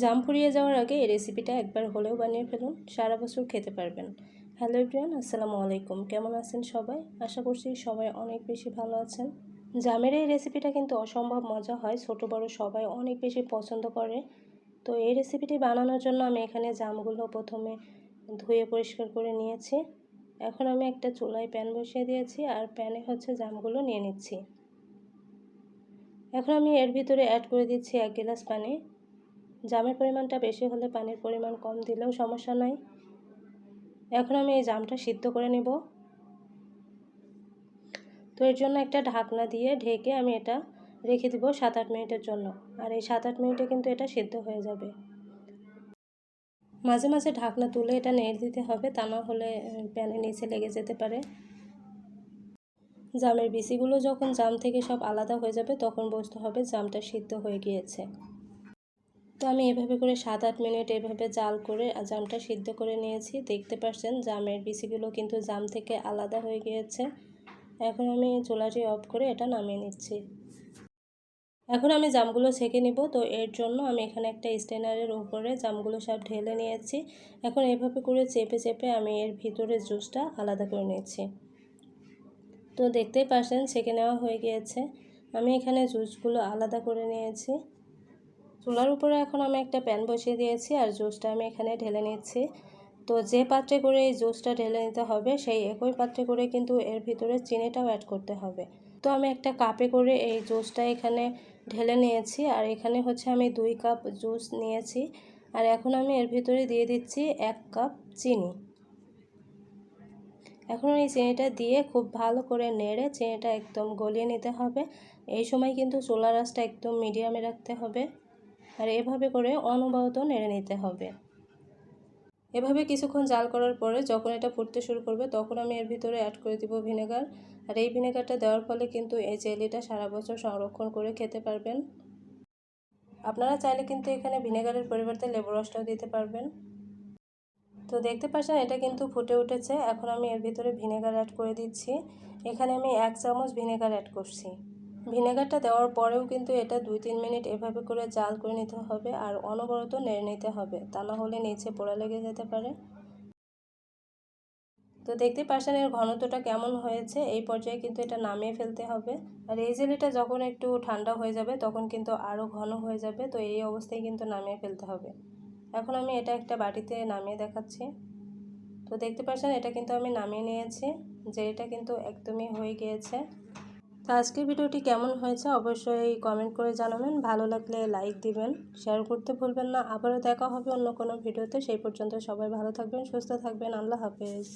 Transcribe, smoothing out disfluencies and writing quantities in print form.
জাম ফুরিয়ে যাওয়ার আগে এই রেসিপিটা একবার হলেও বানিয়ে ফেলুন, সারা বছর খেতে পারবেন। হ্যালো এভরিওয়ান, আসসালামু আলাইকুম। কেমন আছেন সবাই? আশা করছি সবাই অনেক বেশি ভালো আছেন। জামের এই রেসিপিটা কিন্তু অসম্ভব মজা হয়, ছোট বড় সবাই অনেক বেশি পছন্দ করে। তো এই রেসিপিটি বানানোর জন্য আমি এখানে জামগুলো প্রথমে ধুয়ে পরিষ্কার করে নিয়েছি। এখন আমি একটা চুলায় প্যান বসিয়ে দিয়েছি আর প্যানে জামগুলো নিয়ে নিচ্ছি। এখন আমি এর ভিতরে অ্যাড করে দিচ্ছি 1 গ্লাস পানি। জামের পরিমাণটা বেশি হলে পানির পরিমাণ কম দিলেও সমস্যা নাই। এখন আমি এই জামটা সিদ্ধ করে নেব। তো এর জন্য একটা ঢাকনা দিয়ে ঢেকে আমি এটা রেখে দিব 7-8 মিনিটের জন্য। আর এই 7-8 মিনিটে কিন্তু এটা সিদ্ধ হয়ে যাবে। মাঝে মাঝে ঢাকনা তুলে এটা নেড়ে দিতে হবে, তা না হলে প্যানের নিচে লেগে যেতে পারে। জামের বিচিগুলো যখন জাম থেকে সব আলাদা হয়ে যাবে তখন বুঝতে হবে জামটা সিদ্ধ হয়ে গিয়েছে। তো আমি এভাবে করে 7-8 মিনিট এভাবে জাল করে জামটা সিদ্ধ করে নিয়েছি। দেখতে পাচ্ছেন জামের বিচিগুলো কিন্তু জাম থেকে আলাদা হয়ে গিয়েছে। এখন আমি চুলাটি অফ করে এটা নামিয়ে নিচ্ছি। এখন আমি জামগুলো ছেঁকে নিব। তো এর জন্য আমি এখানে একটা স্ট্রেনারের উপরে জামগুলো সব ঢেলে নিয়েছি। এখন এভাবে করে চেপে চেপে আমি এর ভিতরে জুসটা আলাদা করে নিয়েছি। তো দেখতেই পাচ্ছেন ছেঁকে নেওয়া হয়ে গিয়েছে। আমি এখানে জুসগুলো আলাদা করে নিয়েছি। চুলার উপরে এখন আমি একটা প্যান বসিয়ে দিয়েছি আর জুসটা আমি এখানে ঢেলে নিচ্ছি। তো যে পাত্রে করে এই জুসটা ঢেলে নিতে হবে সেই একই পাত্রে করে কিন্তু এর ভিতরে চিনিটাও অ্যাড করতে হবে। তো আমি একটা কাপে করে এই জুসটা এখানে ঢেলে নিয়েছি আর এখানে আমি 2 কাপ জুস নিয়েছি। আর এখন আমি এর ভিতরে দিয়ে দিচ্ছি 1 কাপ চিনি। এখন এই চিনিটা দিয়ে খুব ভালো করে নেড়ে চিনিটা একদম গলিয়ে নিতে হবে। এই সময় কিন্তু চুলার আঁচটা একদম মিডিয়ামে রাখতে হবে আর এভাবে করে অনবরত নেড়ে নিতে হবে। এভাবে কিছুক্ষণ জাল করার পরে যখন এটা ফুটতে শুরু করবে তখন আমি এর ভিতরে অ্যাড করে দিব ভিনেগার। আর এই ভিনেগারটা দেওয়ার ফলে কিন্তু এই জেলিটা সারা বছর সংরক্ষণ করে খেতে পারবেন। আপনারা চাইলে কিন্তু এখানে ভিনেগারের পরিবর্তে লেবু রসটাও দিতে পারবেন। তো দেখতে পাচ্ছেন এটা কিন্তু ফুটে উঠেছে। এখন আমি এর ভিতরে ভিনেগার অ্যাড করে দিচ্ছি। এখানে আমি 1 চামচ ভিনেগার অ্যাড করছি। ভিনেগারটা দেওয়ার পরেও কিন্তু এটা 2-3 মিনিট এভাবে করে জাল করে নিতে হবে আর অনবরত নেড়ে নিতে হবে, তা না হলে নিচে পোড়া লেগে যেতে পারে। তো দেখতে পাচ্ছেন এর ঘনত্বটা কেমন হয়েছে। এই পর্যায়ে কিন্তু এটা নামিয়ে ফেলতে হবে। আর এই জেলিটা যখন একটু ঠান্ডা হয়ে যাবে তখন কিন্তু আরও ঘন হয়ে যাবে। তো এই অবস্থায় কিন্তু নামিয়ে ফেলতে হবে। এখন আমি এটা একটা বাটিতে নামিয়ে দেখাচ্ছি। তো দেখতে পাচ্ছেন এটা কিন্তু আমি নামিয়ে নিয়েছি। জেলিটা কিন্তু একদমই হয়ে গিয়েছে। তো আজকের ভিডিওটি কেমন হয়েছে অবশ্যই কমেন্ট করে জানাবেন। ভালো লাগলে লাইক দিবেন, শেয়ার করতে ভুলবেন না। আবারও দেখা হবে অন্য কোনো ভিডিওতে। সেই পর্যন্ত সবাই ভালো থাকবেন, সুস্থ থাকবেন। আল্লাহ হাফেজ।